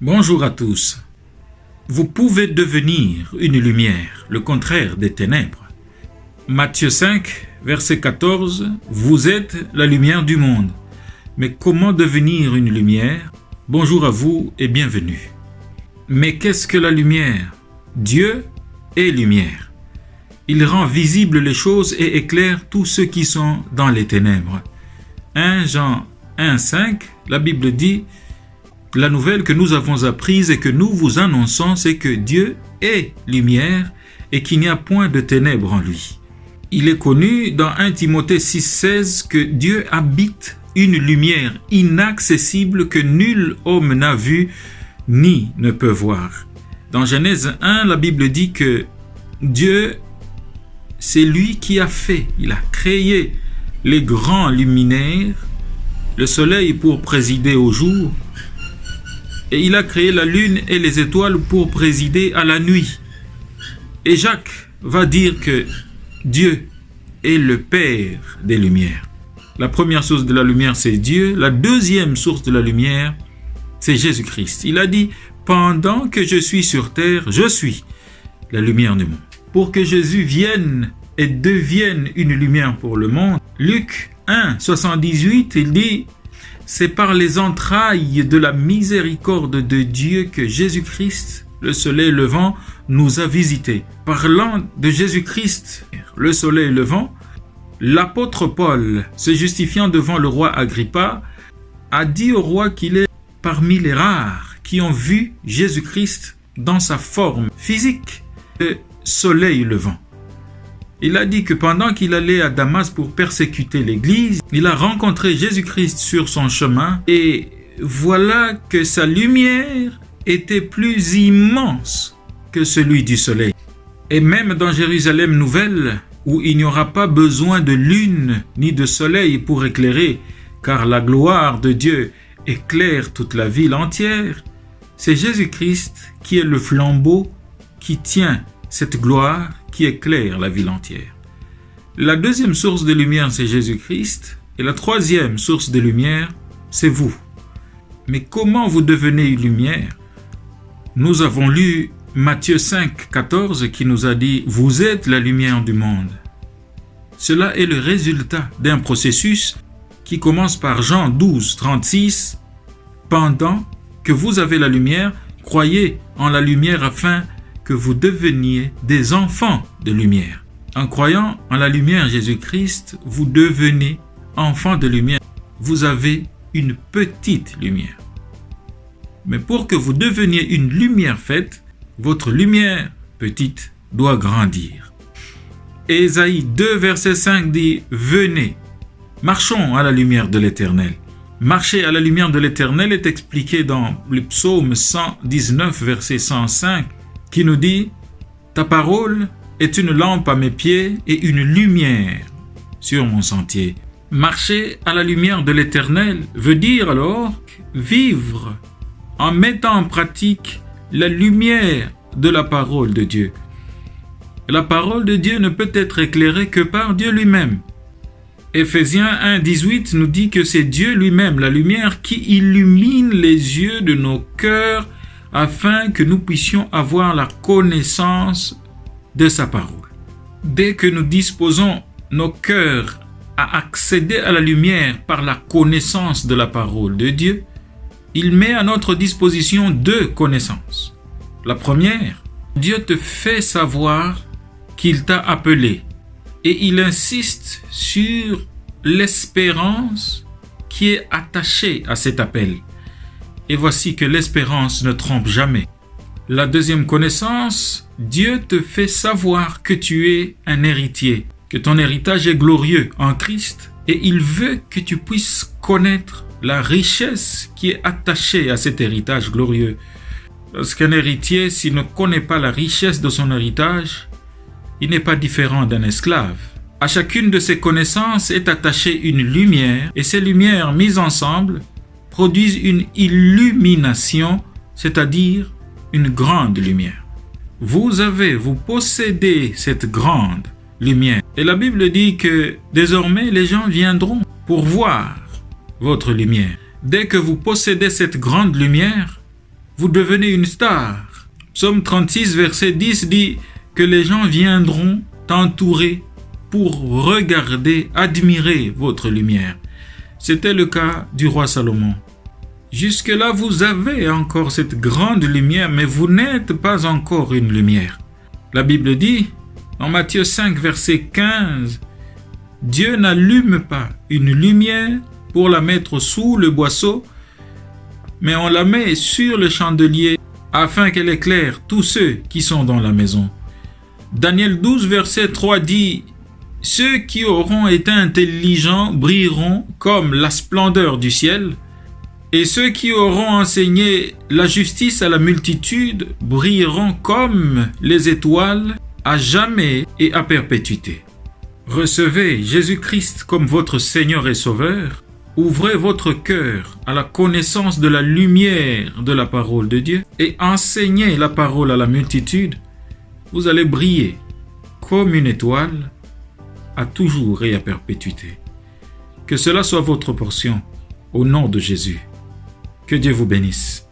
Bonjour à tous. Vous pouvez devenir une lumière, le contraire des ténèbres. Matthieu 5, verset 14, vous êtes la lumière du monde. Mais comment devenir une lumière? Bonjour à vous et bienvenue. Mais qu'est-ce que la lumière? Dieu est lumière. Il rend visibles les choses et éclaire tous ceux qui sont dans les ténèbres. 1 Jean 1, 5, la Bible dit: la nouvelle que nous avons apprise et que nous vous annonçons, c'est que Dieu est lumière et qu'il n'y a point de ténèbres en lui. Il est connu dans 1 Timothée 6, 16 que Dieu habite une lumière inaccessible que nul homme n'a vue ni ne peut voir. Dans Genèse 1, la Bible dit que Dieu, c'est lui qui a fait, il a créé les grands luminaires, le soleil pour présider au jour, et il a créé la lune et les étoiles pour présider à la nuit. Et Jacques va dire que Dieu est le Père des lumières. La première source de la lumière, c'est Dieu. La deuxième source de la lumière, c'est Jésus-Christ. Il a dit: pendant que je suis sur terre, je suis la lumière du monde. Pour que Jésus vienne et devienne une lumière pour le monde, Luc 1, 78, il dit: c'est par les entrailles de la miséricorde de Dieu que Jésus-Christ, le soleil levant, nous a visités. Parlant de Jésus-Christ, le soleil levant, l'apôtre Paul, se justifiant devant le roi Agrippa, a dit au roi qu'il est parmi les rares qui ont vu Jésus-Christ dans sa forme physique, le soleil levant. Il a dit que pendant qu'il allait à Damas pour persécuter l'Église, il a rencontré Jésus-Christ sur son chemin et voilà que sa lumière était plus immense que celui du soleil. Et même dans Jérusalem nouvelle, où il n'y aura pas besoin de lune ni de soleil pour éclairer, car la gloire de Dieu éclaire toute la ville entière, c'est Jésus-Christ qui est le flambeau qui tient cette gloire qui éclaire la ville entière. La deuxième source de lumière, c'est Jésus-Christ, et la troisième source de lumière, c'est vous. Mais comment vous devenez une lumière? Nous avons lu Matthieu 5, 14 qui nous a dit: vous êtes la lumière du monde. Cela est le résultat d'un processus qui commence par Jean 12, 36. Pendant que vous avez la lumière, croyez en la lumière afin que vous deveniez des enfants de lumière. En croyant en la lumière Jésus-Christ, vous devenez enfants de lumière. Vous avez une petite lumière. Mais pour que vous deveniez une lumière faite, votre lumière petite doit grandir. Ésaïe 2, verset 5 dit: venez, marchons à la lumière de l'Éternel. Marcher à la lumière de l'Éternel est expliqué dans le psaume 119, verset 105, qui nous dit: ta parole est une lampe à mes pieds et une lumière sur mon sentier. Marcher à la lumière de l'Éternel veut dire alors vivre en mettant en pratique la lumière de la parole de Dieu. La parole de Dieu ne peut être éclairée que par Dieu lui-même. Éphésiens 1, 18 nous dit que c'est Dieu lui-même, la lumière, qui illumine les yeux de nos cœurs afin que nous puissions avoir la connaissance de sa parole. Dès que nous disposons nos cœurs à accéder à la lumière par la connaissance de la parole de Dieu, il met à notre disposition deux connaissances. La première, Dieu te fait savoir qu'il t'a appelé et il insiste sur l'espérance qui est attachée à cet appel. Et voici que l'espérance ne trompe jamais. La deuxième connaissance, Dieu te fait savoir que tu es un héritier, que ton héritage est glorieux en Christ, et il veut que tu puisses connaître la richesse qui est attachée à cet héritage glorieux. Parce qu'un héritier, s'il ne connaît pas la richesse de son héritage, il n'est pas différent d'un esclave. À chacune de ces connaissances est attachée une lumière, et ces lumières mises ensemble produisent une illumination, c'est-à-dire une grande lumière. Vous possédez cette grande lumière. Et la Bible dit que désormais les gens viendront pour voir votre lumière. Dès que vous possédez cette grande lumière, vous devenez une star. Psaume 36, verset 10 dit que les gens viendront t'entourer pour regarder, admirer votre lumière. C'était le cas du roi Salomon. Jusque-là, vous avez encore cette grande lumière, mais vous n'êtes pas encore une lumière. La Bible dit, en Matthieu 5, verset 15, « Dieu n'allume pas une lumière pour la mettre sous le boisseau, mais on la met sur le chandelier afin qu'elle éclaire tous ceux qui sont dans la maison. » Daniel 12, verset 3 dit, « Ceux qui auront été intelligents brilleront comme la splendeur du ciel, et ceux qui auront enseigné la justice à la multitude brilleront comme les étoiles à jamais et à perpétuité. » Recevez Jésus-Christ comme votre Seigneur et Sauveur. Ouvrez votre cœur à la connaissance de la lumière de la parole de Dieu et enseignez la parole à la multitude. Vous allez briller comme une étoile à toujours et à perpétuité. Que cela soit votre portion au nom de Jésus. Que Dieu vous bénisse.